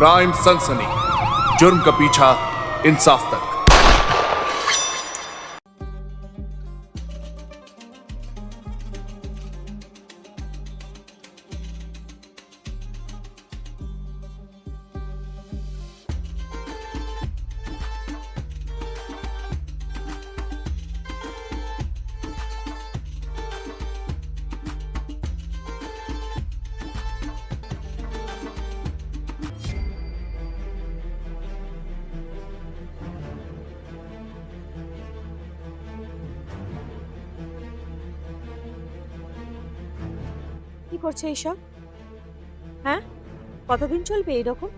Crime सनसनी, जुर्म का पीछा इंसाफ तक। কি করছে এইসব? হ্যাঁ, কতদিন চলবে এইরকম?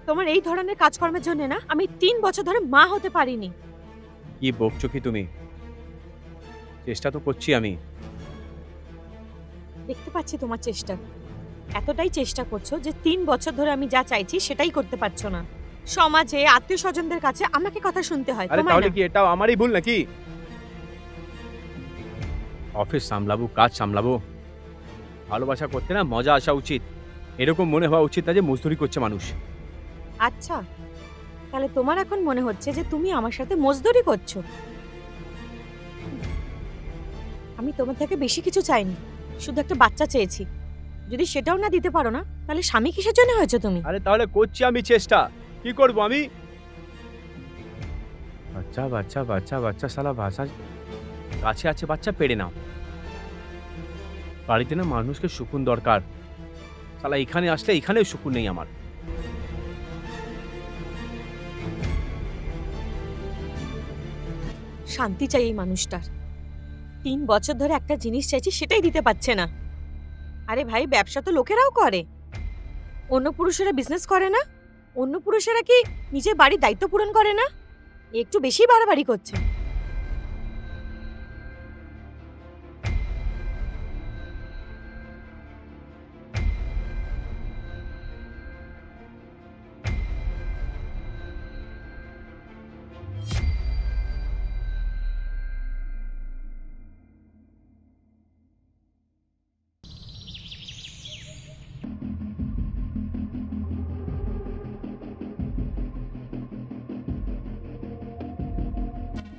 তোমার এই ধরনের কাজকর্মের জন্য না আমি 3 বছর ধরে মা হতে পারিনি। কি বকছো কি তুমি? চেষ্টা তো করছি আমি। দেখতে পাচ্ছি তোমার চেষ্টা, এতটাই চেষ্টা করছো যে 3 বছর ধরে আমি যা চাইছি সেটাই করতে পারছো না। সমাজে আত্মীয় স্বজনদের কাছে আমাকে কথা শুনতে হয়, আরে তোমায় তাহলে না। কি এটাও আমারই ভুল নাকি? অফিস সামলাবো, কাজ সামলাবো, ভালোবাসা করতে না মজা আসা উচিত। এরকম মনে হওয়া উচিত না যে মজদুরি করছে মানুষ। আচ্ছা, তাহলে তোমার এখন মনে হচ্ছে যে তুমি আমার সাথে মজদুরি করছো। আমি তোমার থেকে বেশি কিছু চাইনি, শুধু একটা বাচ্চা চেয়েছি। যদি সেটাও না দিতে পারো না, তাহলে স্বামী কিসের জন্য হয়েছে তুমি? আরে তাহলে করছি আমি চেষ্টা, কি করব আমি? বাচ্চা বাচ্চা বাচ্চা বাচ্চা শালা ভাষা কাছে আছে, বাচ্চা পেড়ে নাও। বাড়িতে না মানুষকে সুকুন দরকার, শালা এখানে আসলে এখানেও সুকুন নেই আমার। শান্তি চাই এই মানুষটার। 3 বছর ধরে একটা জিনিস চাইছি, সেটাই দিতে পারছে না। আরে ভাই, ব্যবসা তো লোকেরাও করে, অন্য পুরুষেরা বিজনেস করে না? অন্য পুরুষেরা কি নিজের বাড়ির দায়িত্ব পূরণ করে না? একটু বেশি বাড়াবাড়ি করছে।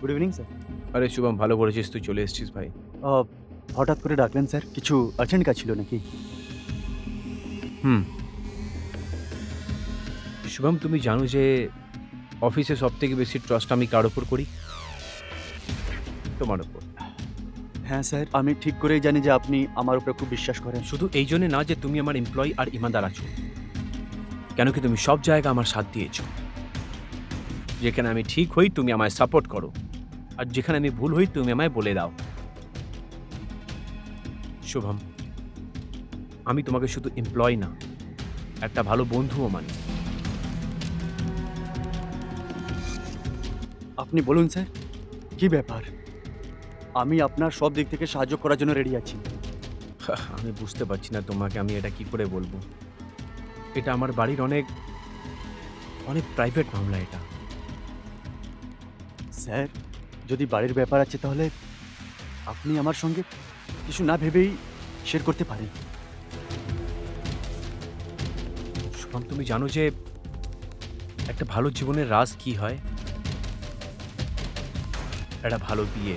Good evening sir. আরে শুভম, ভালো করেছিস তুই চলে এসেছিস ভাই। হঠাৎ করে ডাকলেন স্যার, কিছু আর্জেন্ট কাজ ছিল নাকি? শুভম, তুমি জানো যে অফিসে সব থেকে বেশি ট্রাস্ট আমি কার ওপর করি? তোমার ওপর। হ্যাঁ স্যার, আমি ঠিক করেই জানি যে আপনি আমার উপরে খুব বিশ্বাস করেন। শুধু এই জন্য না যে তুমি আমার এমপ্লয়ি আর ইমানদার আছো, কেন কি তুমি সব জায়গায় আমার সাথ দিয়েছো। যেখানে আমি ঠিক হই তুমি আমায় সাপোর্ট করো, আর যেখানে আমি ভুল হই তুমি আমায় বলে দাও। শুভম, আমি তোমাকে শুধু এমপ্লয়ি না, একটা ভালো বন্ধুও মানি। আপনি বলুন স্যার, কি ব্যাপার? আমি আপনার সব দিক থেকে সাহায্য করার জন্য রেডি আছি। আমি বুঝতে পারছি না তোমাকে আমি এটা কি করে বলবো। এটা আমার বাড়ির অনেক অনেক প্রাইভেট মামলা এটা। স্যার, যদি বাড়ির ব্যাপার আছে তাহলে আপনি আমার সঙ্গে কিছু না ভেবেই শেয়ার করতে পারেন। শুভম, তুমি জানো যে একটা ভালো জীবনের রাজ কি হয়? একটা ভালো বিয়ে।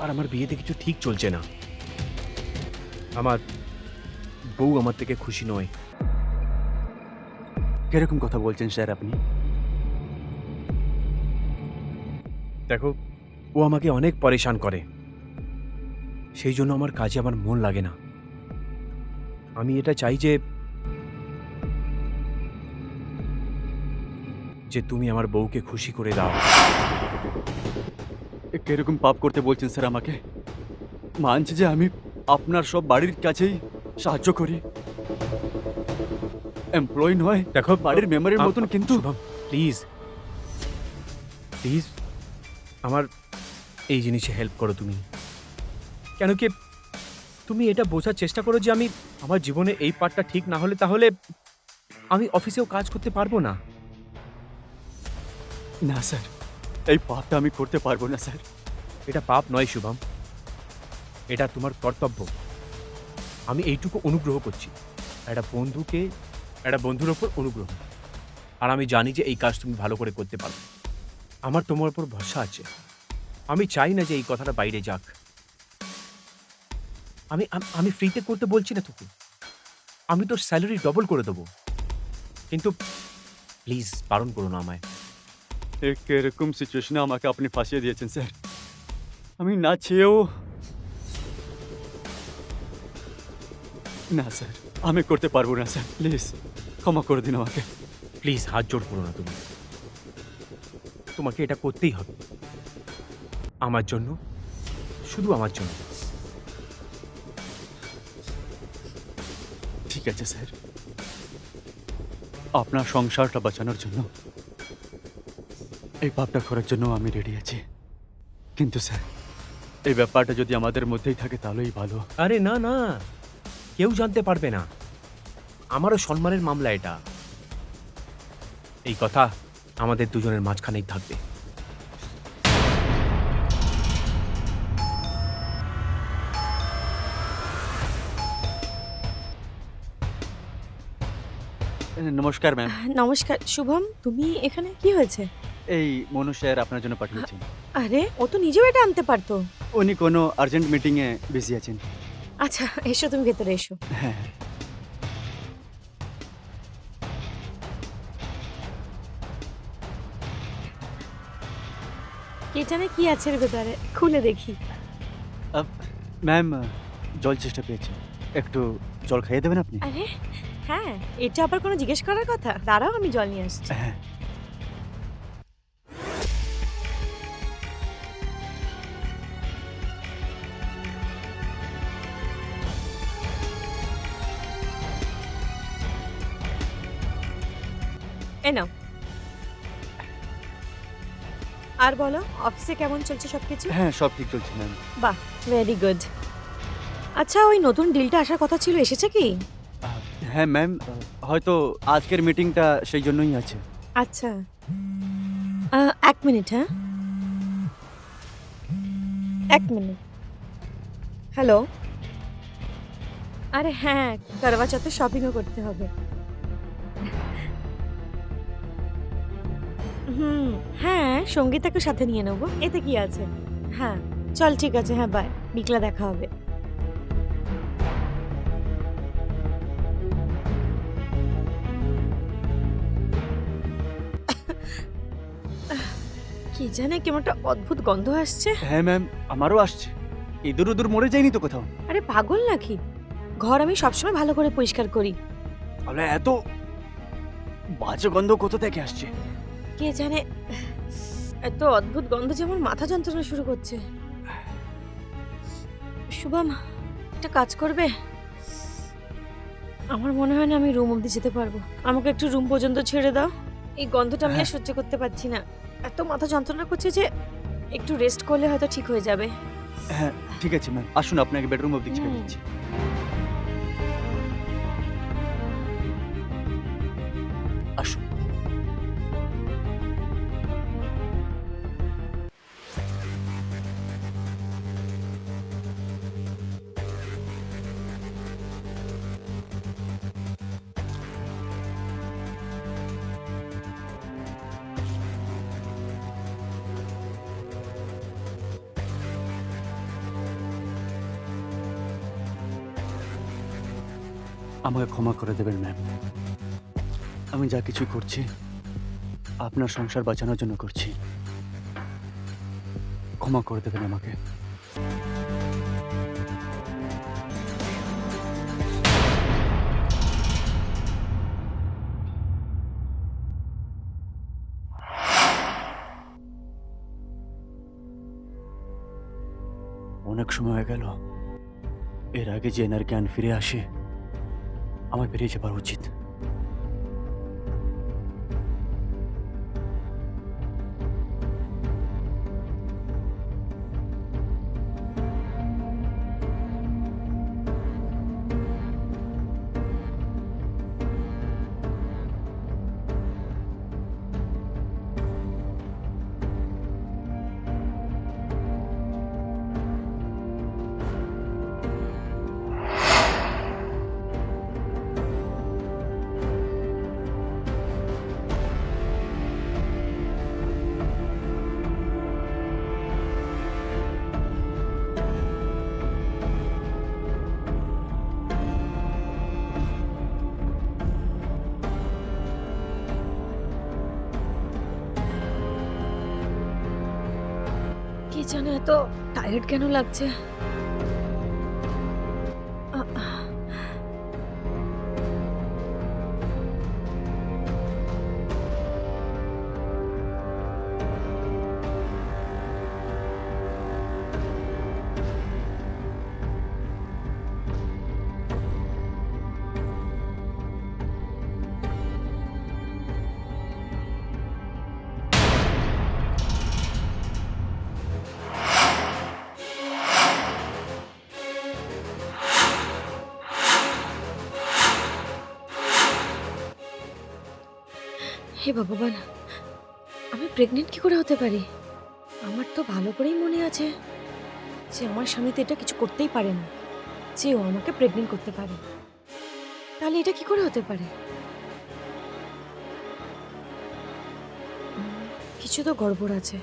আর আমার বিয়েতে কিছু ঠিক চলছে না। আমার বউ আমার থেকে খুশি নয়। কিরকম কথা বলছেন স্যার আপনি? দেখো, ও আমাকে অনেক পরেশান করে, সেই জন্য আমার কাজে আমার মন লাগে না। আমি এটা চাই যে তুমি আমার বউকে খুশি করে দাও। কিরকম পাপ করতে বলছেন স্যার আমাকে? মানছি যে আমি আপনার সব বাড়ির কাছেই সাহায্য করি, এমপ্লয়ি নয়, দেখো বাড়ির মেম্বারের মতন, কিন্তু প্লিজ প্লিজ আমার এই জিনিসে হেল্প করো তুমি। কেন কি তুমি এটা বোঝার চেষ্টা করো যে আমি আমার জীবনে এই পার্টটা ঠিক না হলে তাহলে আমি অফিসেও কাজ করতে পারবো না। না স্যার, এই পাপটা আমি করতে পারবো না স্যার। এটা পাপ নয় শুভম, এটা তোমার কর্তব্য। আমি এইটুকু অনুগ্রহ করছি, একটা বন্ধুকে একটা বন্ধুর ওপর অনুগ্রহ, আর আমি জানি যে এই কাজ তুমি ভালো করে করতে পারো। আমার তোমার উপর ভরসা আছে। আমি চাই না যে এই কথাটা বাইরে যাক। আমি আমি ফ্রিতে করতে বলছি না তোকে, আমি তোর স্যালারি ডবল করে দেবো, কিন্তু প্লিজ বারণ করো না আমায়। এরকম সিচুয়েশনে আমাকে আপনি ফাঁসিয়ে দিয়েছেন স্যার। আমি না চেয়েও না স্যার, আমি করতে পারবো না স্যার, প্লিজ ক্ষমা করে দিন আমাকে। প্লিজ হাত জোড় করো না তুমি, তোমাকে এটা করতেই হবে আমার জন্য, শুধু আমার জন্য। ঠিক আছে স্যার, আপনার সংসারটা বাঁচানোর জন্য, এই পাপটা করার জন্য আমি রেডি আছি। কিন্তু স্যার, এই ব্যাপারটা যদি আমাদের মধ্যেই থাকে তাহলেই ভালো। আরে না না, কেউ জানতে পারবে না, আমারও সম্মানের মামলা এটা। এই কথা আমাদের দুজনের মাঝখানেই থাকবে। নমস্কার ম্যাম। নমস্কার শুভম, তুমি এখানে কি হয়েছে? এই মনু স্যার আপনার জন্য পাঠিয়েছেন। আরে ও তো নিজেও এটা আনতে পারতো। উনি কোনো আর্জেন্ট মিটিংয়ে বিজি আছেন। আচ্ছা এসো, তুমি ভেতরে এসো। হ্যাঁ। কে জানে কি আছে এর ভেতরে, খুলে দেখি। ম্যাম, জল চেষ্টা পেয়েছি, একটু জল খাইয়ে দেবেন আপনি? আরে হ্যাঁ, এটা আবার কোনো জিজ্ঞেস করার কথা? দাঁড়াও আমি জল নিয়ে আসছি। হ্যাঁ। এ নাও। আর বলো, অফিসে কেমন চলছে সবকিছু? হ্যাঁ, সব ঠিক চলছে ম্যাম। বাহ, ভেরি গুড। আচ্ছা, ওই নতুন ডিলটা আসার কথা ছিল, এসেছে কি? হ্যাঁ ম্যাম, হয়তো আজকের মিটিংটা সেই জন্যই আছে। আচ্ছা, এক মিনিট। হ্যাঁ, এক মিনিট। হ্যালো। আরে হ্যাঁ, করবা চৌথে শপিংও করতে হবে। হ্যাঁ, সঙ্গীতাকে সাথে নিয়ে নেবো, এতে কি আছে। হ্যাঁ চল, ঠিক আছে, হ্যাঁ বাই, বিকেলে দেখা হবে। কি জানে কেমন একটা অদ্ভুত গন্ধ আসছে। হ্যাঁ ম্যাম, আমারও আসছে। ইঁদুর উদুর মরে যায়নি তো কোথাও? আরে পাগল নাকি, ঘর আমি সবসময় ভালো করে পরিষ্কার করি। তাহলে এত বাজে গন্ধ কোথা থেকে আসছে? কে জানে, এত অদ্ভুত গন্ধ যে আমার মাথা যন্ত্রণা শুরু করছে। শুভম, একটা কাজ করবে? আমার মনে হয় না আমি রুম অবধি যেতে পারবো। আমাকে একটু রুম পর্যন্ত ছেড়ে দাও। এই গন্ধটা আমি আর সহ্য করতে পারছি না, এত মাথা যন্ত্রণা করছে যে একটু রেস্ট করলে হয়তো ঠিক হয়ে যাবে। হ্যাঁ ঠিক আছে ম্যাম, আসুন আপনাকে বেডরুম অবধি ছেড়ে দিচ্ছি। আসুন। আমাকে ক্ষমা করে দেবেন ম্যাম। আমি যা কিছু করছি আপনার সংসার বাঁচানোর জন্য করছি। ক্ষমা করে দেবেন আমাকে। অনেক সময় হয়ে গেল, এর আগে যে এনার জ্ঞান ফিরে আসে আমার বেরিয়ে যাবার উচিত। জানে এত টায়ার্ড কেন লাগছে। হে ভগবান, আমি প্রেগনেন্ট কি করে হতে পারি? আমার তো ভালো করেই মনে আছে যে আমার স্বামী তো এটা কিছু করতেই পারে না, যে ও আমাকে প্রেগনেন্ট করতে পারে। তাহলে এটা কি করে হতে পারে? কিছু তো গড়বড় আছে।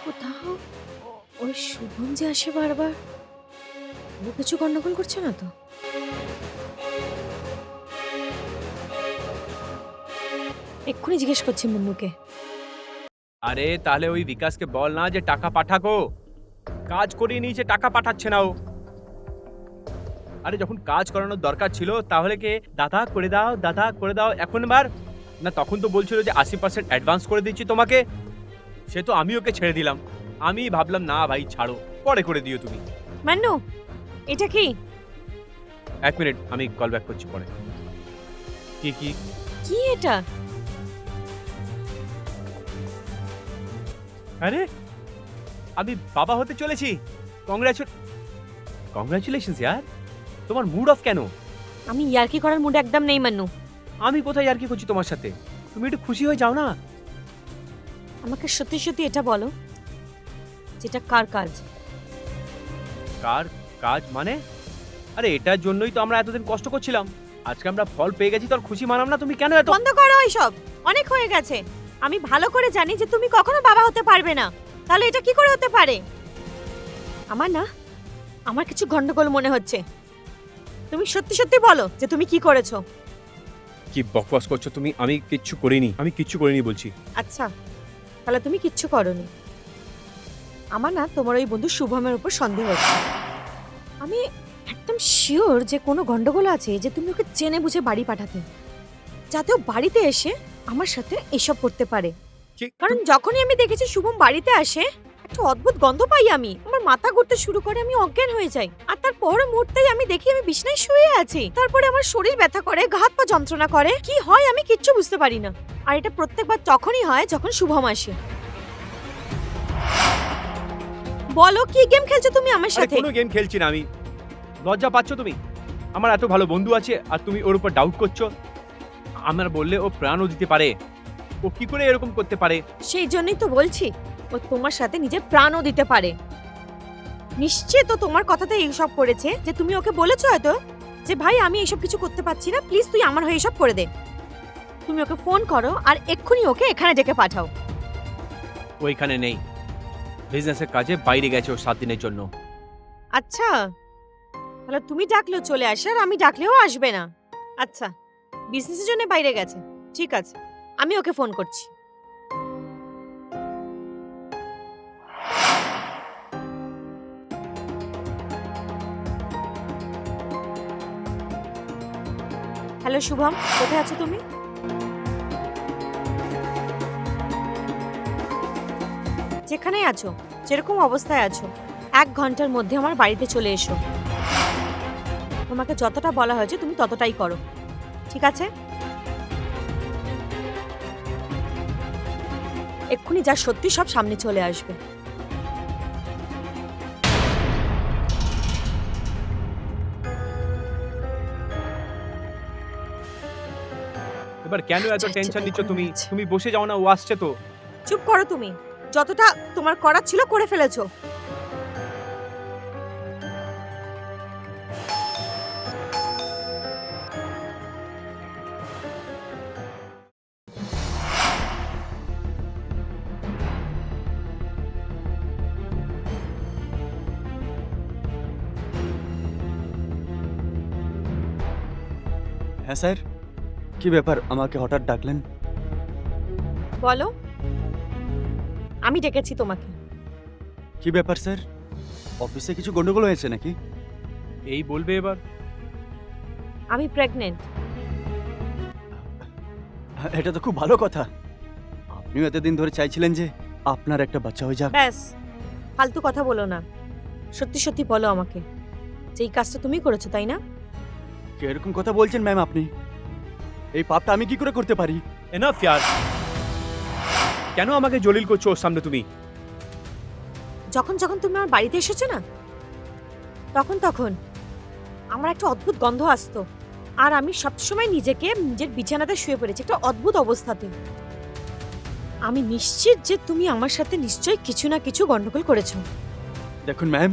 কোথাও ওই শুভম যে আসে বারবার, ও কিছু গন্ডগোল করছে না তো? এক্ষুনি জিজ্ঞেস করছি মুন্নুকে। আরে তাহলে ওই বিকাশকে বল না যে টাকা পাঠাকো। কাজ করিয়ে নিয়েছে, টাকা পাঠাচ্ছে না ও। আরে যখন কাজ করানোর দরকার ছিল তাহলে কে দাদা করে দাও, দাদা করে দাও, এখন বার না? তখন তো বলছিল যে 80% অ্যাডভান্স করে দিচ্ছি তোমাকে। সে তো আমি ওকে ছেড়ে দিলাম। আমি ভাবলাম না ভাই ছাড়ো, পরে করে দিও তুমি। মান্নু, এটা কি? 1 মিনিট, আমি কল ব্যাক করছি পরে। কি কি কি এটা? আরে আমি বাবা হতে চলেছি। কংগ্রাচুলেশনস यार। তোমার মুড অফ কেন? আমি ইয়ার্কি করার মুড একদম নেই মান্নু। আমি কোথায় আর কি করছি তোমার সাথে? তুমি একটু খুশি হয়ে যাও না। আমাকে সত্যি সত্যি এটা বলো, যেটা কার কাজ? কার কাজ মানে? আরে এটার জন্যই তো আমরা এতদিন কষ্ট করছিলাম। আজকে আমরা ফল পেয়ে গেছি, তোর খুশি মানাম না? তুমি কেন এত? বন্ধ করো এইসব, অনেক হয়ে গেছে। আমি ভালো করে জানি যে তুমি কখনো বাবা হতে পারবে না। তাহলে এটা কি করে হতে পারে? আমার কিছু গন্ডগোল মনে হচ্ছে। তুমি সত্যি সত্যি বলো যে তুমি কি করেছো। কি বকবাস করছো তুমি? আমি কিচ্ছু করিনি বলছি। আচ্ছা, তাহলে তুমি কিচ্ছু করোনি। আমার না তোমার ওই বন্ধু শুভমের উপর সন্দেহ হচ্ছে। আমি একদম শিওর যে কোনো গন্ডগোল আছে, যে তুমি ওকে জেনে বুঝে বাড়ি পাঠাতে, যাতে ও বাড়িতে এসে আমার সাথে এসব করতে পারে। কারণ যখনই আমি দেখেছি শুভম বাড়িতে আসে, একটা অদ্ভুত গন্ধ পাই আমি, আমার মাথা ঘুরতে শুরু করে, আমি অজ্ঞান হয়ে যাই। আর তারপর মুহূর্তেই আমি দেখি আমি বিছানায় শুয়ে আছি। তারপরে আমার শরীর ব্যথা করে, গা হাত পা যন্ত্রণা করে, কি হয় আমি কিচ্ছু বুঝতে পারি না। আর এটা প্রত্যেকবার তখনই হয় যখন শুভম আসে। বলো কি গেম খেলছো তুমি আমার আরে সাথে? কোনো গেম খেলছি না আমি। লজ্জা পাচ্ছ তুমি? আমার এত ভালো বন্ধু আছে আর তুমি ওর উপর ডাউট করছো। আমার বললে ও প্রাণও দিতে পারে। ও কি করে এরকম করতে পারে? সেই জন্যই তো বলছি, ও তোমার সাথে নিজের প্রাণও দিতে পারে। নিশ্চয় তো তোমার কথাতে এইসব করেছে, যে তুমি ওকে বলেছো হয়তো যে ভাই আমি এইসব কিছু করতে পারছি না, প্লিজ তুই আমার হয়ে এসব করে দে। তুমি ওকে ফোন করো আর এক্ষুনি ওকে এখানে ডেকে পাঠাও। ও এখানে নেই, বিজনেসের কাজে বাইরে গেছে ও 7 দিনের জন্য। আচ্ছা, তাহলে তুমি ডাকলেও চলে আসে আর আমি ডাকলেও আসবে না? আচ্ছা, বিজনেসের জন্য বাইরে গেছে, ঠিক আছে, আমি ওকে ফোন করছি। হ্যালো শুভম, কোথায় আছো তুমি? যেখানেই আছো, যেরকম অবস্থায় আছো, 1 ঘন্টার মধ্যে আমার বাড়িতে চলে এসো। তোমাকে যতটা বলা হয়েছে তুমি ততটাই করো, ঠিক আছে? এক্ষুনি যা সত্যি সব সামনে চলে আসবে। এবার কেন এত আচ্ছা, টেনশন তাই নিচ্ছ করে তুমি? নিচ্ছে। তুমি বসে যাও না, ও আসছে তো। চুপ করো তুমি, যতটা তোমার করার ছিল করে ফেলেছো। হ্যাঁ স্যার, কি ব্যাপার আমাকে হঠাৎ ডাকলেন? বলো। আমি ডেকেছি তোমাকে। কি ব্যাপার স্যার, অফিসে কিছু গন্ডগোল হয়েছে নাকি? এই বলবে এবার? আমি প্রেগনেন্ট। এটা তো খুব ভালো কথা। আপনিও এতদিন ধরে চাইছিলেন যে আপনার একটা বাচ্চা হয়ে যাক। ব্যাস, ফালতু কথা বলো না। সত্যি সত্যি বলো আমাকে যে এই কাজটা তুমি করেছো, তাই না? কিরকম কথা বলছেন ম্যাম আপনি? এই পাপটা আমি কি করে করতে পারি? এনাফ ইয়ার। কেন আমাকে জলিল করছো ওর সামনে তুমি? যখন যখন তুমি আমার বাড়িতে এসেছো না, তখন আমার একটা অদ্ভুত গন্ধ আসতো। আর আমি সবসময় নিজেকে নিজের বিছানাতে শুয়ে পড়েছি একটা অদ্ভুত অবস্থাতে। আমি নিশ্চিত যে তুমি আমার সাথে নিশ্চয়ই কিছু না কিছু গন্ডগোল করেছো। দেখুন ম্যাম,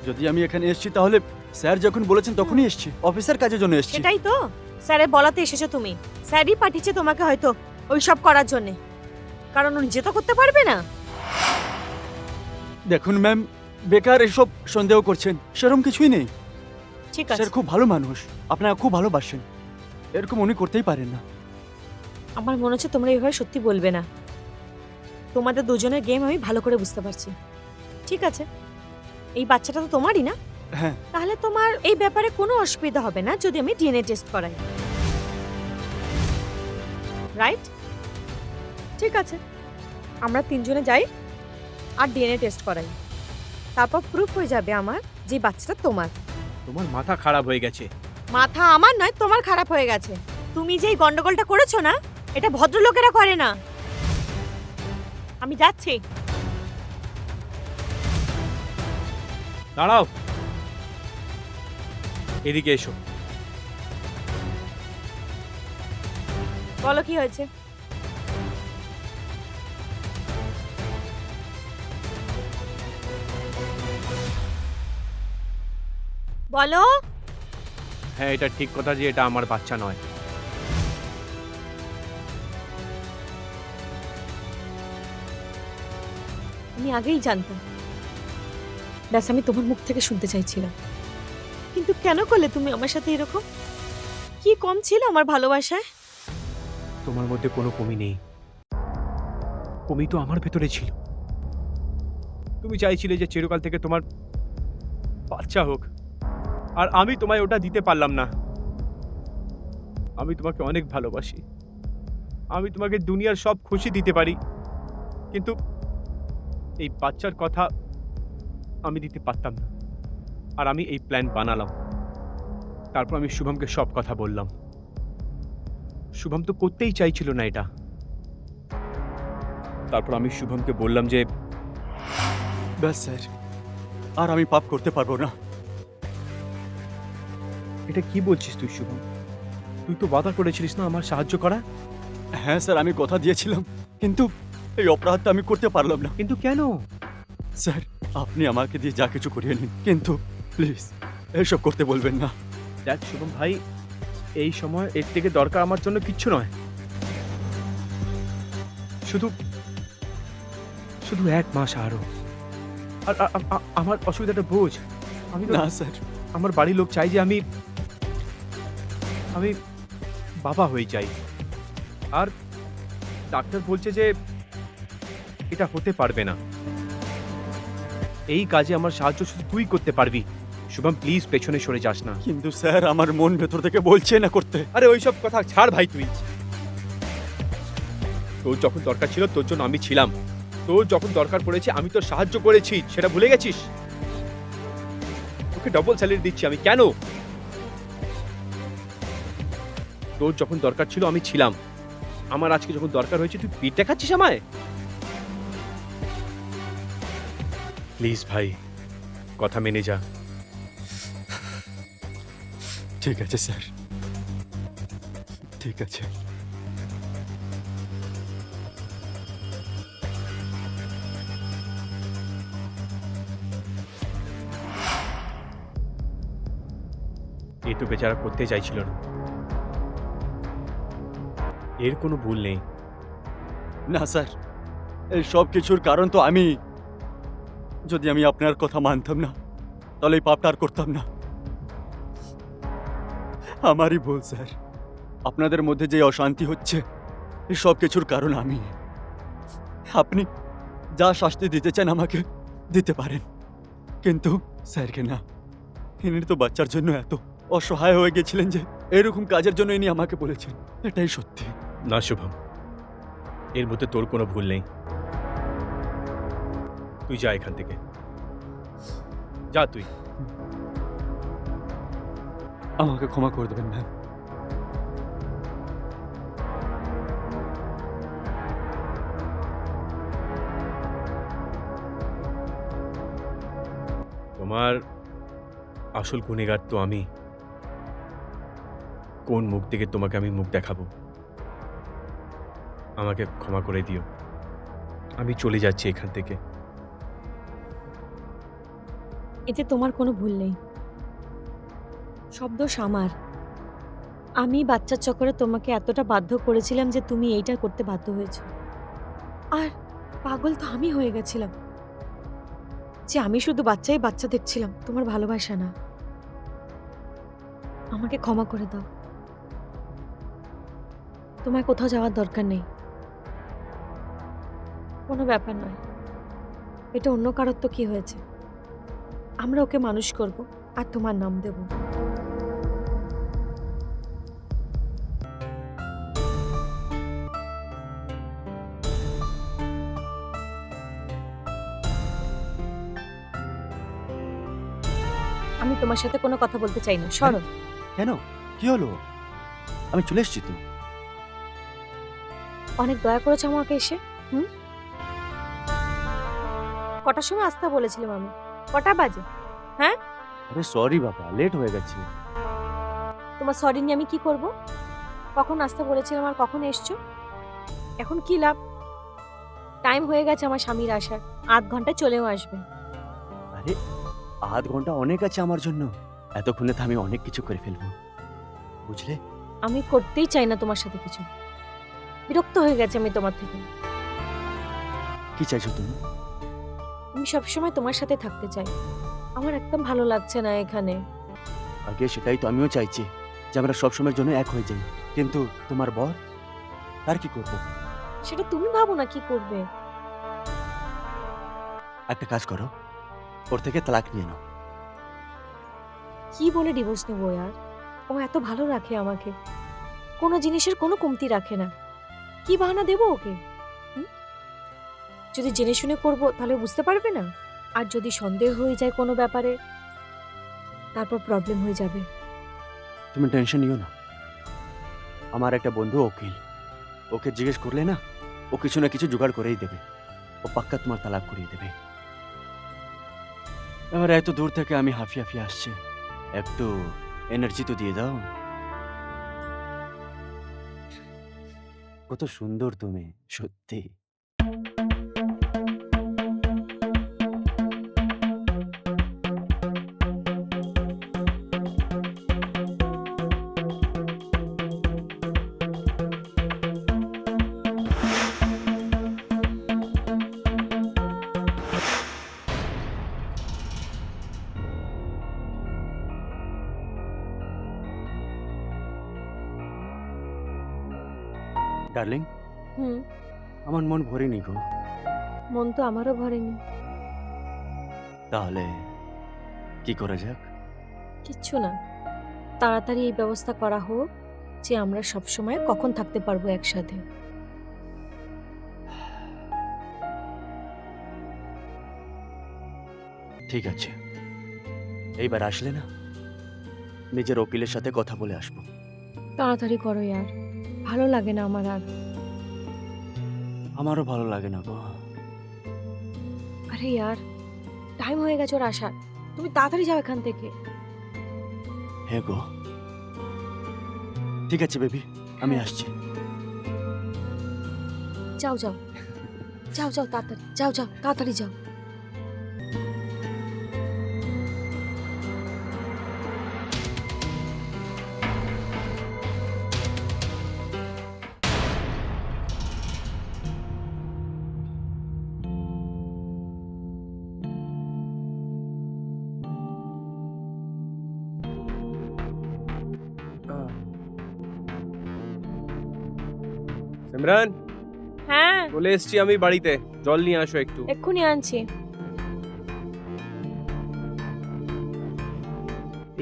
যদি আমি এখানে এসেছি তাহলে স্যার যখন বলেছেন তখনই এসেছি, অফিসের কাজের জন্য এসেছি। সেটাই তো, স্যারের বলাতে এসেছো তুমি। স্যারই পাঠিয়েছে তোমাকে হয়তো ওই সব করার জন্যে, কারণ ও নিজে তো করতে পারবে না। দেখুন ম্যাম, বেকার এসব সন্দেহ করছেন, সেরকম কিছুই নেই। ঠিক আছে, স্যার খুব ভালো মানুষ, আপনারা খুব ভালোবাসেন, এরকম উনি করতেই পারেন না। আমার মনে হচ্ছে তোমরা এভাবে সত্যি বলবে না। তোমাদের দুজনের গেম আমি ভালো করে বুঝতে পারছি। ঠিক আছে, এই বাচ্চাটা তো তোমারই না? হ্যাঁ। তাহলে তোমার এই ব্যাপারে কোনো অসুবিধা হবে না যদি আমি ডিএনএ টেস্ট করাই, রাইট? ঠিক আছে, আমরা তিনজনে যাই আর ডিএনএ টেস্ট করাই। তারপর প্রুফ হয়ে যাবে আমার যে বাচ্চাটা তোমার। তোমার মাথা খারাপ হয়ে গেছে। মাথা আমার নয়, তোমার খারাপ হয়ে গেছে। তুমি যে এই গন্ডগোলটা করেছো না, এটা ভদ্রলোকেরা করে না। আমি যাচ্ছি। দাঁড়াও, এদিকে এসো। বলো কি হয়েছে? বলো। হ্যাঁ, এটা ঠিক কথা যে এটা আমার বাচ্চা নয়। আমি আগেই জানতাম। ব্যাস, আমি তোমার মুখ থেকে শুনতে চাইছিলাম। কিন্তু কেন করলে তুমি আমার সাথে এরকম? কি কম ছিল আমার ভালোবাসায়? তোমার মধ্যে কোনো কমি নেই, কমি তো আমার ভেতরে ছিল। তুমি চাইছিলে যে চিরকাল থেকে তোমার বাচ্চা হোক, আর আমি তোমায় ওটা দিতে পারলাম না। আমি তোমাকে অনেক ভালোবাসি, আমি তোমাকে দুনিয়ার সব খুশি দিতে পারি, কিন্তু এই বাচ্চার কথা আমি দিতে পারতাম না। আর আমি এই প্ল্যান বানালাম, তারপর আমি শুভমকে সব কথা বললাম। শুভম তো করতেই চাইছিল না এটা। তারপর আমি শুভমকে বললাম যে ব্যাস স্যার, আর আমি পাপ করতে পারবো না। এটা কি বলছিস তুই শুভম? তুই তো ওয়াদা করেছিলিস না আমার সাহায্য করা? হ্যাঁ স্যার, আমি কথা দিয়েছিলাম, কিন্তু এই অপরাধটা আমি করতে পারলাম না। কিন্তু কেন? স্যার, আপনি আমাকে দিয়ে যা কিছু করিয়ে নিন, কিন্তু প্লিজ এসব করতে বলবেন না। দেখ শুভম ভাই, এই সময় এর থেকে দরকার আমার জন্য কিচ্ছু নয়। শুধু শুধু 1 মাস আরো। আর আমার অসুবিধাটা বোঝ। আমি তো না স্যার, আমার বাড়ির লোক চাই যে আমি বাবা হয়ে যাই। আর ডাক্তার বলছে যে এটা হতে পারবে না। এই কাজে আমার সাহায্য শুধু তুই করতে পারবি। শুভম প্লিজ পেছনে সরে যাস না। কিন্তু স্যার আমার মন ভেতর থেকে বলছে না করতে। আরে ওইসব কথা ছাড় ভাই, তুই তোর যখন দরকার ছিল তোর জন্য আমি ছিলাম। তোর যখন দরকার পড়েছে আমি তোর সাহায্য করেছি, সেটা ভুলে গেছিস? তোকে ডবল স্যালারি দিচ্ছি আমি, কেন? তোর যখন দরকার ছিল আমি ছিলাম, আমার আজকে যখন দরকার হয়েছে তুই পিঠ দেখাচ্ছিস আমায়? প্লিজ ভাই, কথা মেনে যা। ঠিক আছে স্যার, ঠিক আছে। এ তো বেচারা করতে চাইছিল না, এর কোনো ভুল নেই। না স্যার, এই সব কিছুর কারণ তো আমি। যদি আমি আপনার কথা মানতাম না তাহলে এই পাপটা আর করতাম না। আমারই ভুল স্যার, আপনাদের মধ্যে যে অশান্তি হচ্ছে এই সব কিছুর কারণ আমি। আপনি যা শাস্তি দিতে চান আমাকে দিতে পারেন, কিন্তু স্যারকে না। ইনি তো বাচ্চার জন্য এত অসহায় হয়ে গেছিলেন যে এরকম কাজের জন্য ইনি আমাকে বলেছেন। এটাই সত্যি। না শুভম, এর মধ্যে তোর কোনো ভুল নেই। তুই যা এখান থেকে, যা তুই। আমাকে ক্ষমা করে দেবেন ম্যাম। তোমার আসল গুনেগার তো আমি। কোন মুখ থেকে তোমাকে আমি মুখ দেখাবো? আমাকে ক্ষমা করে দিও, আমি চলে যাচ্ছি এখান থেকে। এতে তোমার কোনো ভুল নেই, সব দোষ আমার। আমি বাচ্চার চক্করে তোমাকে এতটা বাধ্য করেছিলাম যে তুমি এইটা করতে বাধ্য হয়েছো। আর পাগল তো আমি হয়ে গেছিলাম যে আমি শুধু বাচ্চা দেখছিলাম, তোমার ভালোবাসা না। আমাকে ক্ষমা করে দাও, তোমার কোথাও যাওয়ার দরকার নেই। কোনো ব্যাপার নয়, এটা অন্য কারোর তো কি হয়েছে। আমরা ওকে মানুষ করব আর তোমার নাম দেব। আমি তোমার সাথে কোনো কথা বলতে চাই না, সরো। কেন? কি হলো? আমি চলে এসেছি তো। অনেক দয়া করেছো আমাকে এসে। কটার সময় আসতে বলেছিলাম আমি? কটা বাজে? আরে সরি বাবা, লেট হয়ে গেছে। তোমার সরি নিয়ে আমি কি করব? কখন আসতে বলেছিলাম আর কখন এসছো? এখন কি লাভ? টাইম হয়ে গেছে আমার স্বামীর আসার, ৮ ঘন্টায় চলেও আসবে। আরে ৮ ঘন্টা অনেক আছে আমার জন্য। এতক্ষণে তো আমি অনেক কিছু করে ফেলবো, বুঝলে? আমি করতেই চাই না তোমার সাথে কিছু, বিরক্ত হয়ে গেছে আমি তোমার থেকে। কি চাইছো তুমি? আমি সবসময় তোমার সাথে থাকতে চাই, আমার একদম ভালো লাগছে না এখানে। আগে সেটাই তো আমিও চাইছি, যে আমরা সবসময়ের জন্য এক হয়ে যাই। কিন্তু তোমার বর, তার কি করবো? সেটা তুমি ভাবো না কি করবে। একটা কাজ করো, ওর থেকে তালাক নিয়ে নাও। কি বলে ডিভোর্স নেবো यार? ও এত ভালো রাখে আমাকে, কোনো জিনিসের কোনো কমতি রাখে না। কি বাহানা দেবো ওকে? যদি জেনে শুনে করবো তাহলে ও বুঝতে পারবে না। আর যদি সন্দেহ হয়ে যায় কোনো ব্যাপারে, তারপর প্রবলেম হয়ে যাবে। তুমি টেনশন নিও না, আমার একটা বন্ধু উকিল, ওকে জিজ্ঞেস করলে না, ও কিছু না কিছু জোগাড় করেই দেবে। ও পাক্কা তোমার তালাক করিয়ে দেবে। এবার এত দূর থেকে আমি হাফিয়ে হাফিয়ে আসছে, একটু এনার্জি তো দিয়ে দাও। কত সুন্দর তুমি, সত্যি। ডার্লিং, হুম, আমার মন ভরেনি গো। মন তো আমারও ভরেনি। তাহলে কি করা যাক? কিচ্ছু না, তাড়াতাড়ি এই ব্যবস্থা করা হোক যে আমরা সবসময় কখন থাকতে পারবো একসাথে। ঠিক আছে, এইবার আসলে না নিজের উকিলের সাথে কথা বলে আসবো। তাড়াতাড়ি করো यार, ভালো লাগে না আমার আর। আমারও ভালো লাগে না গো। আরে यार, টাইম হয়ে গেছে ওর আসার, তুমি তাড়াতাড়ি যাও এখান থেকে। হ্যাঁ গো, ঠিক আছে বেবি, আমি আসছি। যাও যাও যাও যাও তাড়াতাড়ি যাও, যাও তাড়াতাড়ি যাও। সিমরান, হ্যাঁ চলে এসেছি আমি বাড়িতে, জল নিয়ে আসো একটু। এক্ষুনি আনছি।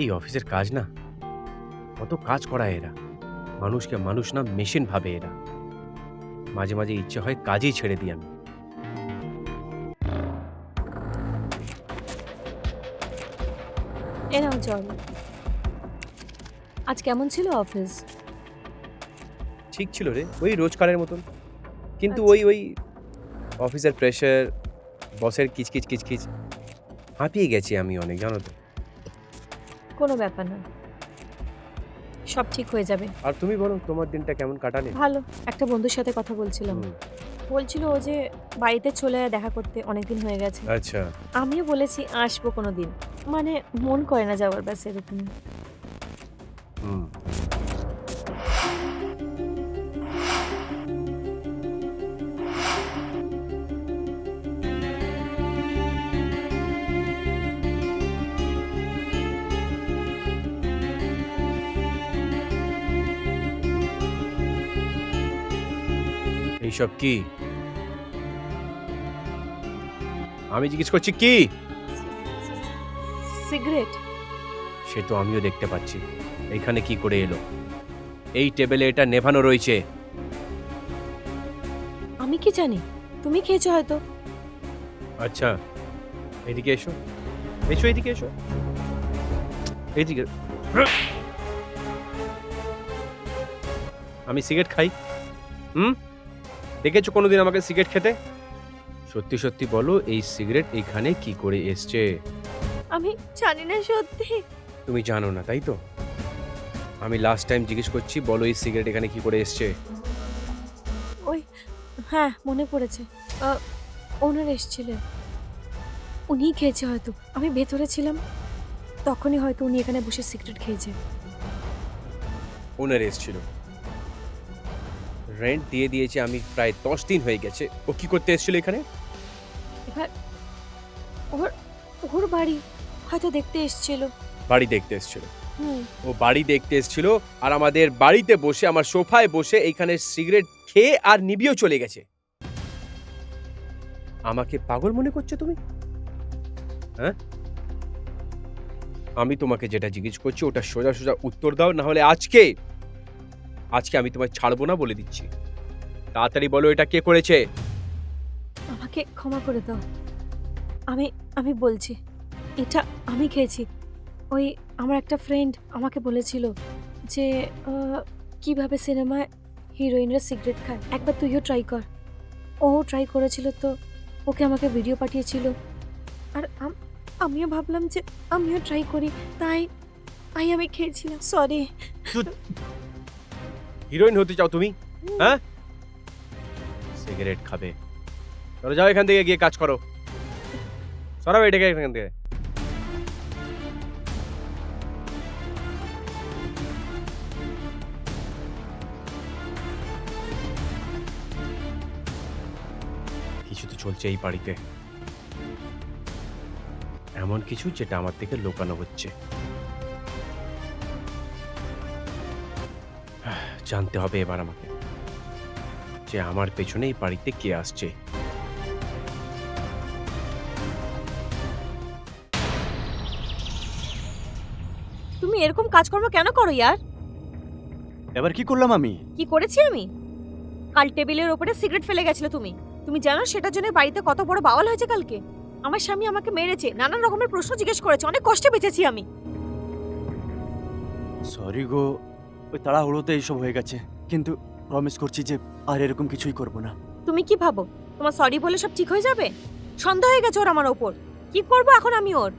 এই অফিসের কাজ না, কত কাজ করায় এরা, মানুষকে মানুষ না মেশিন ভাবে এরা। মাঝে মাঝে ইচ্ছে হয় কাজই ছেড়ে দিই আমি। এ নাও জল। আজ কেমন ছিল অফিস? ঠিক ছিল রে, ওই রোজকারের মতন, কিন্তু আচ্ছা। ওই অফিসের প্রেশার, বসের কিচকিচ কিচকিচ, হাঁপিয়ে গেছি আমি অনেক, জানো তো। কোনো ব্যাপার না, সব ঠিক হয়ে যাবে। আর তুমি বলো, তোমার দিনটা কেমন কাটালে? ভালো। একটা বন্ধুর সাথে কথা বলছিলাম, হুম, বলছিল ও যে বাড়িতে চলে আয়, দেখা করতে, অনেকদিন হয়ে গেছে। আচ্ছা। আমিও বলেছি আসবো কোনো দিন, মানে মন করে না যাওয়ার, ব্যাস এরকম। হুম। এইসব কি? আমি জিজ্ঞেস করছি কি? সিগারেট? সে তো আমিও দেখতে পাচ্ছি, এইখানে কি করে এলো? এই টেবিলে এটা নেভানো রয়েছে। আমি কি জানি, তুমি খেয়েছো হয়তো। আচ্ছা, এদিকে এসো, এসো এদিকে এসো, এদিকে। আমি সিগারেট খাই? দেখেছো কোনোদিন আমাকে সিগারেট খেতে? সত্যি সত্যি বলো, এই সিগারেট এইখানে কি করে এসছে? আমি জানি না সত্যি। তুমি জানো না তাই তো? আমি লাস্ট টাইম জিজ্ঞেস করছি, বলো এই সিগারেট এখানে কি করে এসছে? ওই, হ্যাঁ মনে পড়েছে, ওনার এসেছিলেন, উনিই খেয়েছে হয়তো। আমি ভেতরে ছিলাম, তখনই হয়তো উনি এখানে বসে সিগারেট খেয়েছে। ওনার এসছিল, রেন্ট দিয়ে দিয়েছে আমি, প্রায় 10 দিন হয়ে গেছে। ও কি করতে এসেছিল এখানে? এবার ওর ওর বাড়ি হয়তো দেখতে এসেছিল। বাড়ি দেখতে এসেছিল? হুম। ও বাড়ি দেখতে এসেছিল আর আমাদের বাড়িতে বসে, আমার সোফায় বসে এইখানে সিগারেট খেয়ে আর নিবিয়েও চলে গেছে। আমাকে পাগল মনে করছো তুমি? হ্যাঁ, আমি তোমাকে যেটা জিজ্ঞেস করছি ওটা সোজা সোজা উত্তর দাও, না হলে আজকে আমি তোমায় ছাড়বো না বলে দিচ্ছি। তাড়াতাড়ি বলো, এটা কে করেছে? আমাকে ক্ষমা করে দাও, আমি আমি বলছি, এটা আমি খেয়েছি। ওই আমার একটা ফ্রেন্ড আমাকে বলেছিল যে কিভাবে সিনেমায় হিরোইনরা সিগারেট খায়, একবার তুইও ট্রাই কর। ও ট্রাই করেছিল তো ওকে আমাকে ভিডিও পাঠিয়েছিল, আর আমিও ভাবলাম যে আমিও ট্রাই করি, তাই তাই আমি খেয়েছিলাম। সরি। হিরোইন হতে চাও তুমি? হ্যাঁ, সিগারেট খাবে? চলো যাও এখান থেকে, গিয়ে কাজ করো। সরাও এটাকে এখান থেকে। কিছু তো চলছে এই বাড়িতে, এমন কিছু যেটা আমার থেকে লুকানো হচ্ছে। জানতে হবে এবার আমাকে যে আমার পেছনে এই বাড়িতে কে আসছে। তুমি এরকম কাজকর্ম কেন করো ইয়ার? এবার কি করলাম আমি? কি করেছি আমি? কাল টেবিলের ওপরে সিগারেট ফেলে গেছিলে তুমি। তুমি জানো সেটার জন্য বাড়িতে কত বড় বাওয়াল হয়েছে কালকে? আমার স্বামী আমাকে মেরেছে, নানান রকমের প্রশ্ন জিজ্ঞেস করেছে, অনেক কষ্টে বেঁচেছি আমি। সরি গো, ওই তাড়াহুড়োতে এইসব হয়ে গেছে, কিন্তু প্রমিস করছি যে আর এরকম কিছুই করব না। তুমি কি ভাবো তোমার সরি বলে সব ঠিক হয়ে যাবে? সন্দেহ হয়ে গেছে ওর আমার ওপর। কি করব এখন আমি ওর?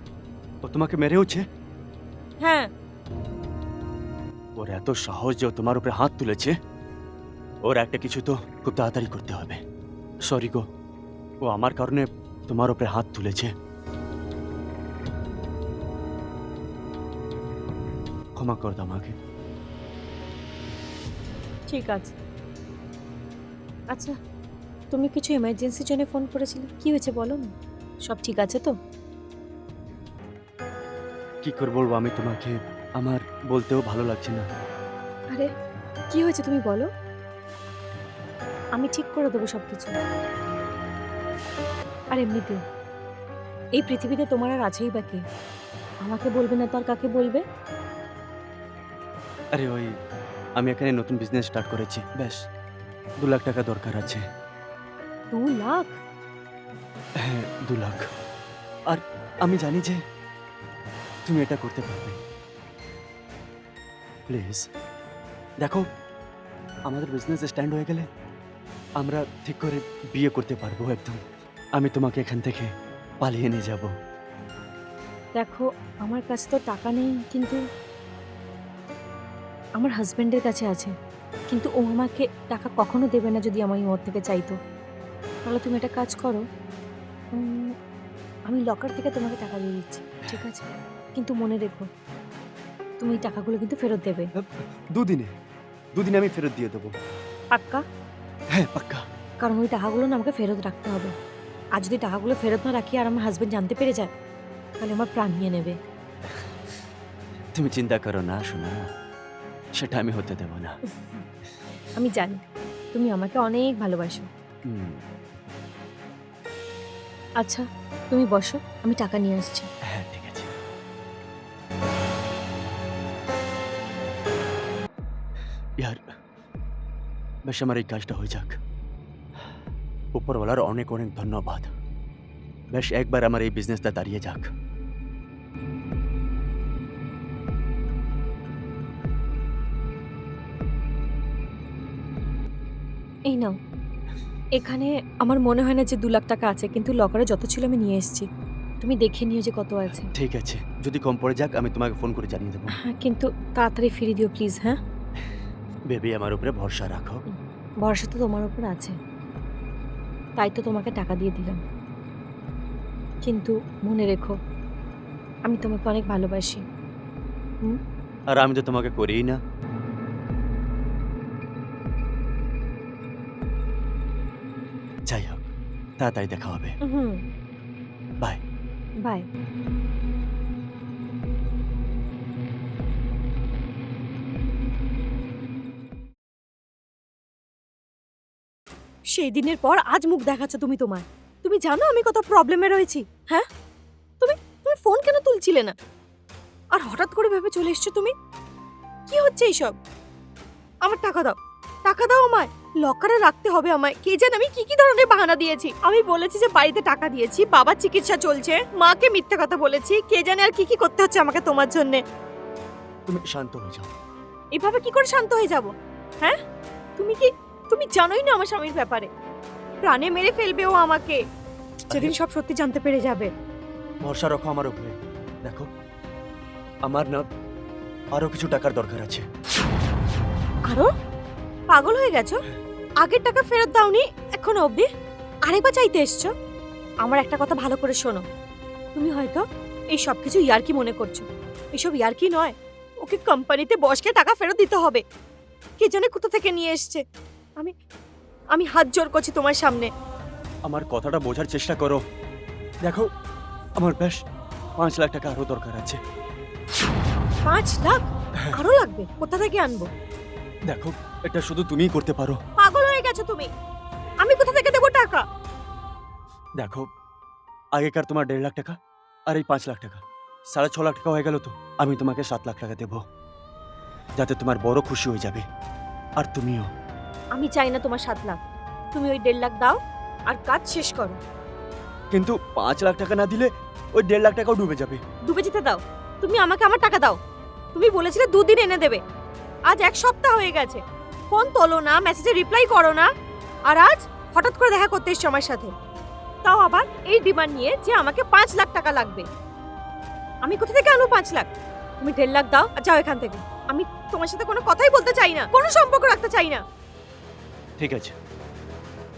ও তোমাকে মেরেওছে? হ্যাঁ। ওর এত সাহস যে ও তোমার উপরে হাত তুলেছে, ওর একটা কিছু তো খুব তাড়াতাড়ি করতে হবে। সরি গো, ও আমার কারণে তোমার উপরে হাত তুলেছে। ক্ষমা কর দাও আমাকে। ঠিক আছে। আচ্ছা, তুমি কিছু এমার্জেন্সির জন্য ফোন করেছিলে, কি হয়েছে বলো না? সব ঠিক আছে তো? কি করে বলবো আমি তোমাকে, আমার বলতেও ভালো লাগছে না। আরে কি হয়েছে তুমি বলো। আমি ঠিক করে দেবো সবকিছু। আর এমনিতে এই পৃথিবীতে তোমার আর আছেই বা কে? আমাকে বলবে না তো আর কাকে বলবে? আরে ওই আমি এখানে নতুন বিজনেস স্টার্ট করেছি, ব্যাস 2 লাখ টাকা দরকার আছে। 2 লাখ? হ্যাঁ 2 লাখ। আর আমি জানি যে তুমি এটা করতে পারবে। প্লিজ দেখো, আমাদের বিজনেস স্ট্যান্ড হয়ে গেলে আমরা ঠিক করে বিয়ে করতে পারবো একদম। আমি তোমাকে এখান থেকে পালিয়ে নিয়ে যাব। দেখো, আমার কাছে তো টাকা নেই, কিন্তু আমার হাজবেন্ডের কাছে আছে। কিন্তু ও আমাকে টাকা কখনো দেবে না যদি আমি ওর থেকে চাইতো। তাহলে তুমি একটা কাজ করো, আমি লকার থেকে তোমাকে টাকা দিয়ে দিচ্ছি, ঠিক আছে? কিন্তু মনে রেখো, তুমি এই টাকাগুলো কিন্তু ফেরত দেবে। 2 দিনে আমি ফেরত দিয়ে দেবো। পাক্কা? হ্যাঁ পাক্কা। কারণ ওই টাকাগুলো না আমাকে ফেরত রাখতে হবে। আর যদি টাকাগুলো ফেরত না রাখি আর আমার হাজবেন্ড জানতে পেরে যায়, তাহলে আমার প্রাণ নিয়ে নেবে। তুমি চিন্তা করো না সোনা, সেটা আমি হতে দেব না। আমি জানি তুমি আমাকে অনেক ভালোবাসো। হুম, আচ্ছা, তুমি বসো, আমি টাকা নিয়ে আসছি। হ্যাঁ ঠিক আছে। ইয়ার বেশ, আমার এই কাজটা হয়ে যাক। উপরওয়ালার অনেক অনেক ধন্যবাদ। বেশ একবার আমার এই বিজনেসটা দাঁড়িয়ে যাক। এই নাও, এখানে আমার মনে হয় না যে 2 লাখ টাকা আছে, কিন্তু লকারে যত ছিল আমি নিয়ে এসেছি। তুমি দেখে নিও যে কত আছে। ঠিক আছে, যদি কম পড়ে যাক আমি তোমাকে ফোন করে জানিয়ে দেবো। হ্যাঁ, কিন্তু তাড়াতাড়ি ফিরিয়ে দিও প্লিজ। হ্যাঁ, বেবি আমার উপরে ভরসা রাখো। ভরসা তো তোমার উপর আছে, তাই তো তোমাকে টাকা দিয়ে দিলাম। কিন্তু মনে রেখো, আমি তোমাকে অনেক ভালোবাসি। আর আমি তো তোমাকে করিই না। যাই হোক, তাড়াতাড়ি দেখা হবে। হুম, বাই। বাই। সেই দিনের পর আজ মুখ দেখাচ্ছ তুমি তোমার। তুমি জানো আমি কত প্রবলেমে রয়েছি? হ্যাঁ, তুমি তুমি ফোন কেন তুলছিলে না? আর হঠাৎ করে ভেবে চলে এসছো তুমি। কি হচ্ছে এইসব? আমার টাকা দাও, টাকা দাও আমায়। লকারে রাখতে হবে আমায়। কে জানে আমি কি কি ধরনের বাহানা দিয়েছি। আমি বলেছি যে বাড়িতে টাকা দিয়েছি, বাবার চিকিৎসা চলছে, মাকে মিথ্যা কথা বলেছি। কে জানে আর কি কি করতে হচ্ছে আমাকে তোমার জন্য। তুমি শান্ত হয়ে যাও। এভাবে কি করে শান্ত হয়ে যাব? হ্যাঁ, তুমি জানোই না আমার স্বামীর ব্যাপারে। প্রাণে মেরে ফেলবে ও আমাকে যেদিন সব সত্যি জানতে পেরে যাবে। ভরসা রাখো আমার উপরে। দেখো, আমার না আরো কিছু টাকার দরকার আছে। আরো? পাগল হয়ে গেছো? আগের টাকা ফেরত দাওনি এখনো অবধি, আরেকবার চাইতে এসছো? আমার একটা কথা ভালো করে শোনো, তুমি হয়তো এই সব কিছু ইয়ার্কি মনে করছো। এসব ইয়ার্কি নয়। ওকে কোম্পানিতে বসকে টাকা ফেরত দিতে হবে। কে জানে কোথা থেকে নিয়ে এসছে। আমি হাত জোর করছি তোমার সামনে। আমার কথাটা বোঝার চেষ্টা করো। দেখো, আমার বেশ 5 লাখ টাকা আরো দরকার আছে। 5 লাখ আরো লাগবে? কোথা থেকে আনবো? দেখো, এটা শুধু তুমিই করতে পারো। পাগল হয়ে গেছো তুমি। আমি কোথা থেকে দেবো টাকা? দেখো, আগেকার তোমার 1.5 লাখ টাকা আর এই 5 লাখ টাকা 6.5 লাখ টাকা হয়ে গেল তো। আমি তোমাকে 7 লাখ টাকা দেবো, যাতে তোমার বড় খুশি হয়ে যাবে। আর তুমিও। আমি চাই না তোমার 7 লাখ। তুমি ওই 1.5 লাখ দাও আর কাজ শেষ করো। কিন্তু 5 লাখ টাকা না দিলে ওই 1.5 লাখ টাকাও ডুবে যাবে। ডুবে যেতে দাও। তুমি আমাকে আমার টাকা দাও। তুমি বলেছিলে 2 দিন এনে দেবে। আজ 1 সপ্তাহ হয়ে গেছে। ফোন তোলো না, মেসেজে রিপ্লাই করো না। আর আজ হঠাৎ করে দেখা করতে এসছো আমার সাথে, তাও আবার এই ডিমান্ড নিয়ে যে আমাকে 5 লাখ টাকা লাগবে। আমি কোথা থেকে আনবো 5 লাখ? তুমি 1.5 লাখ দাও আর যাও এখান থেকে। আমি তোমার সাথে কোনো কথাই বলতে চাই না, কোনো সম্পর্ক রাখতে চাই না। ঠিক আছে,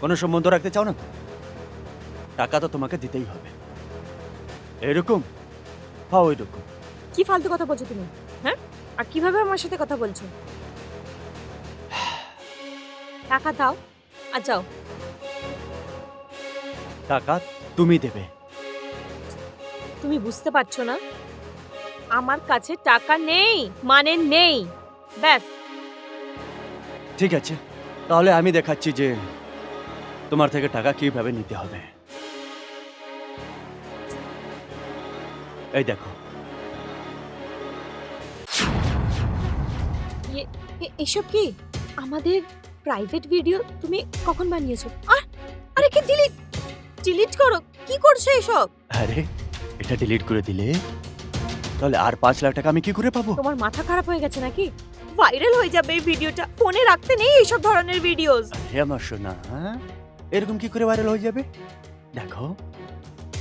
কোনো সম্বন্ধ রাখতে চাও না? টাকা তো তোমাকে দিতেই হবে। এরকম হ্যাঁ ওইরকম। কি ফালতু কথা বলছো তুমি? হ্যাঁ, আর কিভাবে আমার সাথে কথা বলছো? টাকা দাও আর যাও। টাকা তুমি দেবে। তুমি বুঝতে পারছো না? আমার কাছে টাকা নেই মানে নেই, ব্যাস। ঠিক আছে, তাহলে আমি দেখাচ্ছি যে তোমার থেকে টাকা কিভাবে নিতে হবে। এই দেখো, এসব কি আমাদের প্রাইভেট ভিডিও তুমি কখন বানিয়েছো? আরে কি ডিলিট করো, কি করছো এসব? আরে এটা ডিলিট করে দিলে তাহলে আর 5 লাখ টাকা আমি কি করে পাবো? তোমার মাথা খারাপ হয়ে গেছে নাকি? ভাইরাল হয়ে যাবে এই ভিডিওটা, ফোনে রাখতে নেই এইসব ধরনের ভিডিওস। আরে আমার সোনা, এরকম কি করে ভাইরাল হয়ে যাবে? দেখো,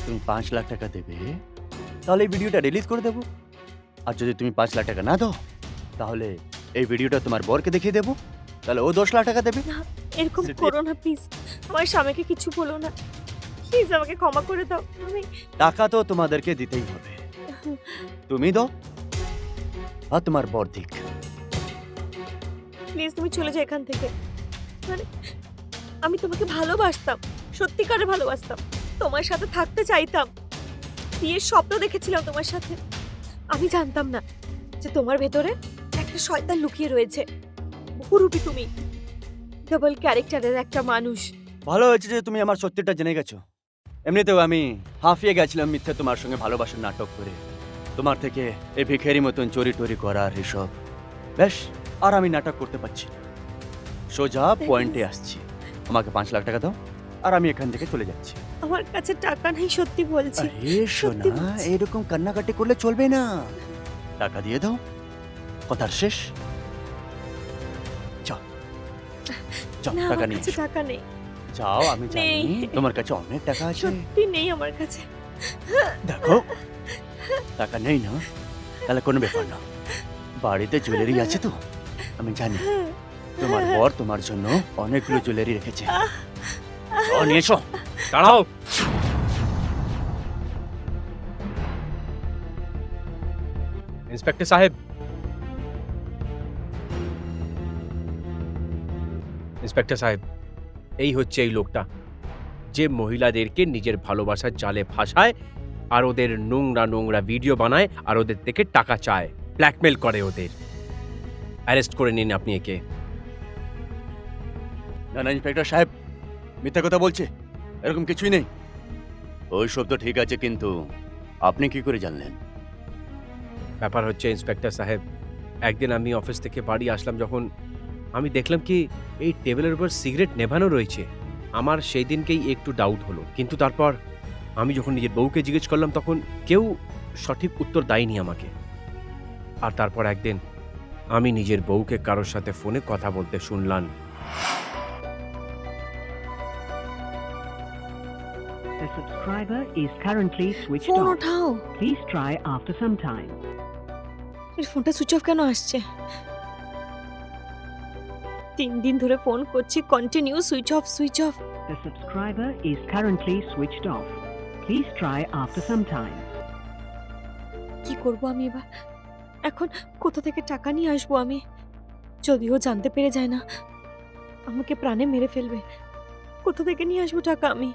তুমি 5 লাখ টাকা দেবে তাহলে এই ভিডিওটা ডিলিট করে দেবো, আর যদি তুমি 5 লাখ টাকা না দাও তাহলে এই ভিডিওটা তোমার বরকে দেখিয়ে দেবো, তাহলে ও 10 লাখ টাকা দেবে। এরকম সেটাই। করো না প্লিজ, আমার স্বামীকে কিছু বলো না প্লিজ, আমাকে ক্ষমা করে দাও। আমি টাকা তো তোমাদেরকে দিতেই হবে, তুমি দাও আর তোমার বর দিক। প্লিজ তুমি চলে যাও এখান থেকে। মানে আমি তোমাকে ভালোবাসতাম, সত্যিকারে ভালোবাসতাম, তোমার সাথে থাকতে চাইতাম, বিয়ের স্বপ্ন দেখেছিলাম তোমার সাথে। আমি জানতাম না যে তোমার ভেতরে একটা শয়তান লুকিয়ে রয়েছে। বহুরূপী তুমি, ডাবল ক্যারেক্টারের একটা মানুষ। ভালো হয়েছে যে তুমি আমার সত্যিটা জেনে গেছো। এমনিতেও আমি হাঁফিয়ে গেছিলাম মিথ্যে তোমার সঙ্গে ভালোবাসার নাটক করে, তোমার থেকে এই ভিখারি মতন চুরি টরি করার এসব। বেশ, আর আমি নাটক করতে পারছি না, সোজা পয়েন্টে আসছি। আমাকে 5 লাখ টাকা দাও আর আমি এখান থেকে চলে যাচ্ছি। আমার কাছে টাকা নেই, সত্যি বলছি। আরে সত্যি সোনা, বলছি। এরকম কান্নাকাটি করলে চলবে না, টাকা দিয়ে দাও, কথার শেষ। যাও যাও, না, টাকা আমার নিয়ে কাছে এসো। টাকা নেই, যাও, আমি জানি নেই। তোমার কাছে অনেক টাকা আছে। সত্যি নেই আমার কাছে। দেখো, টাকা নেই না, তাহলে কোনো ব্যাপার না, বাড়িতে জুয়েলারি আছে তো, আমি জানি তোমার বর তোমার জন্য অনেকগুলো জুয়েলারি রেখেছে। যাও, নিয়ে এসো। দাঁড়াও, ইন্সপেক্টর সাহেব, ইন্সপেক্টর সাহেব, এই হচ্ছে এই লোকটা যে মহিলাদেরকে নিজের ভালোবাসার জালে ফাঁসায় আর ওদের নোংরা নোংরা ভিডিও বানায় আর ওদের থেকে টাকা চায়, ব্ল্যাকমেল করে ওদের। অ্যারেস্ট করে নিন আপনি একে। না না ইন্সপেক্টর সাহেব, মিথ্যা কথা বলছে, এরকম কিছুই নেই। ওই সব তো ঠিক আছে, কিন্তু আপনি কি করে জানলেন? ব্যাপার হচ্ছে ইন্সপেক্টর সাহেব, একদিন আমি অফিস থেকে বাড়ি আসলাম, যখন আমি দেখলাম কি এই টেবিলের উপর সিগারেট নেভানো রয়েছে, আমার সেই দিনকেই একটু ডাউট হলো। কিন্তু তারপর আমি যখন নিজের বউকে জিজ্ঞেস করলাম তখন কেউ সঠিক উত্তর দেয়নি আমাকে। আর তারপর একদিন আমি নিজের বউকে কারোর সাথে ফোনে কথা বলতে শুনলাম। The subscriber is currently switched phone off. ওঠাও, Please try after some time. এর ফোনটা সুইচ অফ কেন আসছে? 3 দিন ধরে ফোন করছি, continue switch off switch off. The subscriber is currently switched off. Please try after some time. কি করব আমি এবার? এখন কোথা থেকে টাকা নিয়ে আসবো আমি? যদিও জানতে পেরে যায় না, আমাকে প্রাণে মেরে ফেলবে। কোথা থেকে নিয়ে আসবো টাকা আমি?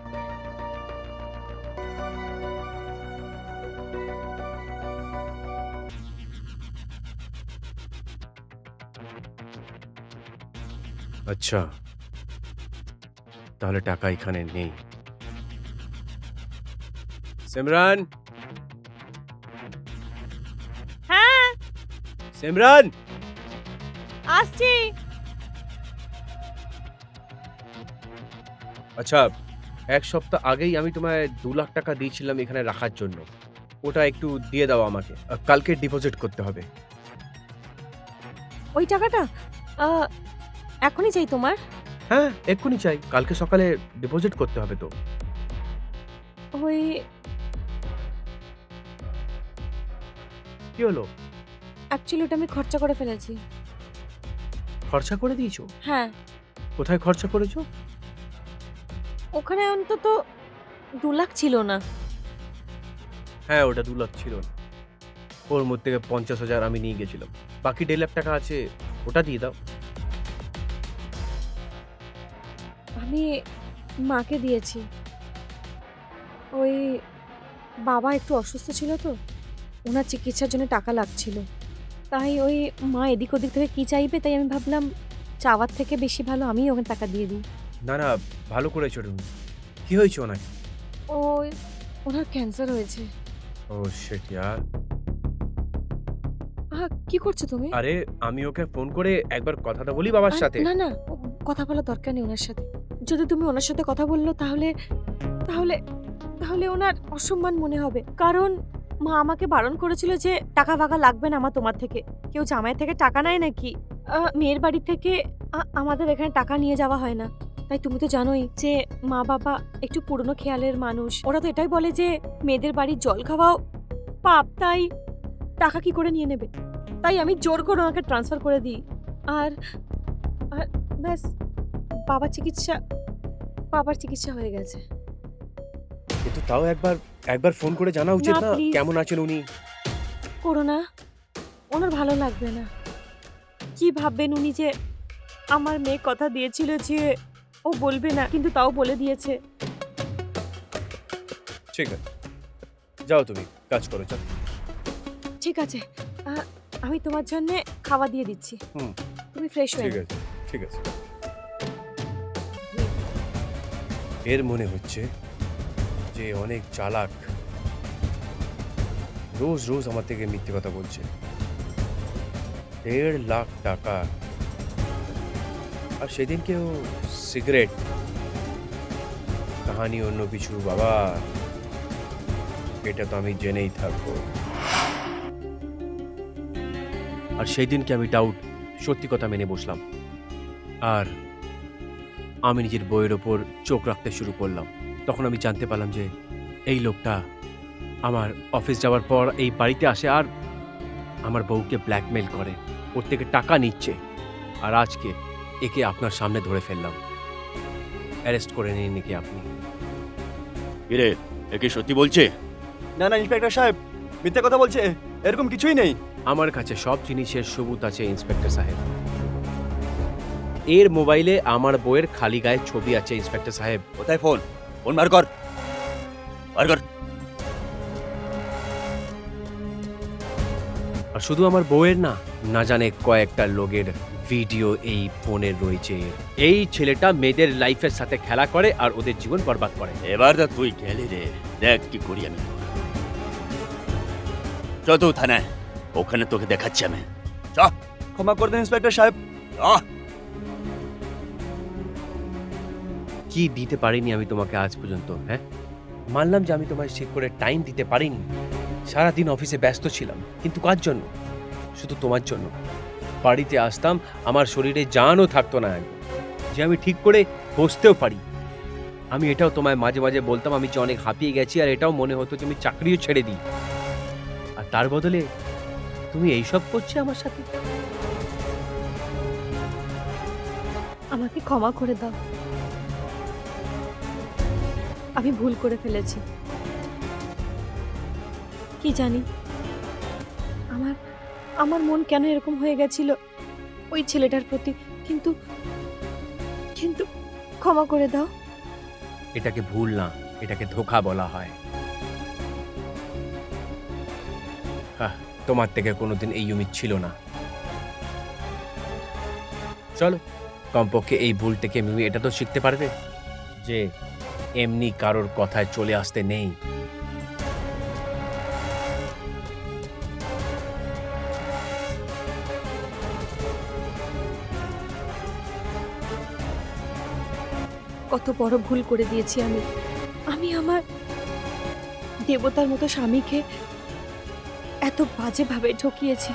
আচ্ছা, তাহলে টাকা এখানে নেই। সিমরান, হ্যাঁ সিমরান, আসছি। আচ্ছা, 1 সপ্তাহ আগেই আমি তোমায় 2 লাখ টাকা দিয়েছিলাম এখানে রাখার জন্য, ওটা একটু দিয়ে দাও আমাকে, কালকে ডিপোজিট করতে হবে। ওই টাকাটা এখনই চাই তোমার? হ্যাঁ, এক্ষুনি চাই, কালকে সকালে ডিপোজিট করতে হবে তো। ওই কি হলো? অ্যাকচুয়ালি ওটা আমি খরচা করে ফেলেছি। খরচা করে দিয়েছো? হ্যাঁ, কোথায় খরচা করেছো? ওখানে অন্তত 2 লাখ ছিল না। হ্যাঁ, ওটা 2 লাখ ছিল না, ওর মধ্যে থেকে 50,000 আমি নিয়ে গেছিলাম, বাকি 1.5 লাখ টাকা আছে, ওটা দিয়ে দাও। আমি মাকে দিয়েছি, ওই বাবা একটু অসুস্থ ছিল তো, ওনার চিকিৎসার জন্য টাকা লাগছিল, তাই ওই মা এদিক ওদিক থেকে কি চাইবে, তাই আমি ভাবলাম চাওয়ার থেকে বেশি ভালো আমি ওখানে টাকা দিয়ে দিই। না না, ভালো করেছো তুমি। কি হয়েছে ওনাকে? ওনার ক্যান্সার হয়েছে। ও শিট ইয়ার। কি করছো তুমি? আরে আমি ওকে ফোন করে একবার কথাটা বলি বাবার সাথে। না না, কথা বলার দরকার নেই ওনার সাথে। যদি তুমি ওনার সাথে কথা বললো তাহলে তাহলে তাহলে ওনার অসম্মান মনে হবে। কারণ মা আমাকে বারণ করেছিল যে টাকা ফাকা লাগবে না আমার তোমার থেকে। কেউ জামাই থেকে টাকা নেয় নাকি? মেয়ের বাড়ি থেকে আমাদের এখানে টাকা নিয়ে যাওয়া হয় না। তাই তুমি তো জানোই যে মা বাবা একটু পুরনো খেয়ালের মানুষ। ওরা তো এটাই বলে যে মেয়েদের বাড়ির জল খাওয়াও পাপ, তাই টাকা কি করে নিয়ে নেবে। তাই আমি জোর করে ওনাকে ট্রান্সফার করে দিই। আর আর ব্যাস, বাবার চিকিৎসা হয়ে গেছে। কিন্তু তাও একবার ফোন করে জানা উচিত না, না please। কেমন আছেন উনি। করো না, ওনার ভালো লাগবে না। কি ভাববেন উনি যে আমার মেয়ে কথা দিয়েছিল যে ও বলবে না, কিন্তু তাও বলে দিয়েছে। ঠিক আছে, যাও তুমি কাজ করো, যাও। ঠিক আছে, আমি তোমার জন্য খাওয়া দিয়ে দিচ্ছি। হুম, তুমি ফ্রেশ হয়ে ঠিক নাও। আছে, ঠিক আছে। এর মনে হচ্ছে যে অনেক চালাক, রোজ রোজ আমার থেকে মিথ্যে কথা বলছে। 1.5 লাখ টাকা, আর সেদিনকেও সিগারেট, কাহানি অন্য কিছু। বাবা, এটা তো আমি জেনেই থাকবো। আর সেই দিনকে আমি ডাউট সত্যি কথা মেনে বসলাম, আর আমি নিজের বইয়ের ওপর চোখ রাখতে শুরু করলাম। তখন আমি জানতে পারলাম যে এই লোকটা আমার অফিস যাওয়ার পর এই বাড়িতে আসে আর আমার বউকে ব্ল্যাকমেল করে, ওর থেকে টাকা নিচ্ছে। আর আজকে একে আপনার সামনে ধরে ফেললাম। অ্যারেস্ট করে নিন নাকি আপনি? কিরে, এ কি সত্যি বলছে? না না ইন্সপেক্টর সাহেব, মিথ্যে কথা বলছে, এরকম কিছুই নেই। আমার কাছে সব জিনিসের সবুত আছে ইন্সপেক্টর সাহেব। এর মোবাইলে আমার বউয়ের খালি গায়ে ছবি আছে ইন্সপেক্টর সাহেব। কোথায় ফোন? ফোন বার কর, বার কর। আর শুধু আমার বউয়ের না, না জানে কয়েকটা লোকের ভিডিও এই ফোনে রয়েছে। এই ছেলেটা মেয়েদের লাইফের সাথে খেলা করে আর ওদের জীবন বরবাদ করে। এবার তো তুই গেলি রে, দেখ কি করি আমি। চল তো থানায়, ওখানে তোকে দেখাচ্ছি আমি। চ, ক্ষমা করে দেন ইন্সপেক্টর সাহেব। কি দিতে পারিনি আমি তোমাকে আজ পর্যন্ত? হ্যাঁ, মানলাম যে আমি তোমায় ঠিক করে টাইম দিতে পারিনি। সারাদিন অফিসে ব্যস্ত ছিলাম, কিন্তু কার জন্য? শুধু তোমার জন্য। বাড়িতে আসতাম, আমার শরীরে জানও থাকতো না একদম, যে আমি ঠিক করে বসতেও পারি। আমি এটাও তোমায় মাঝে মাঝে বলতাম আমি যে অনেক হাঁপিয়ে গেছি, আর এটাও মনে হতো যে আমি চাকরিও ছেড়ে দিই। আর তার বদলে তুমি এইসব করছো আমার সাথে। আমাকে ক্ষমা করে দাও, আমি ভুল করে ফেলেছি। কি জানি আমার মন কেন এরকম হয়ে গেছিল ওই ছেলেটার প্রতি, কিন্তু কিন্তু ক্ষমা করে দাও। এটাকে ভুল না, এটাকে ধোঁকা বলা হয়। তোমার থেকে কোনোদিন এই উম্মিদ ছিল না। চলো, কমপক্ষে এই ভুল থেকে মিমি এটা তো শিখতে পারবে যে এমনি কারোর কথায় চলে আসতে নেই। কত বড় ভুল করে দিয়েছি আমি আমার দেবতার মতো স্বামীকে এত বাজেভাবে ঠকিয়েছি।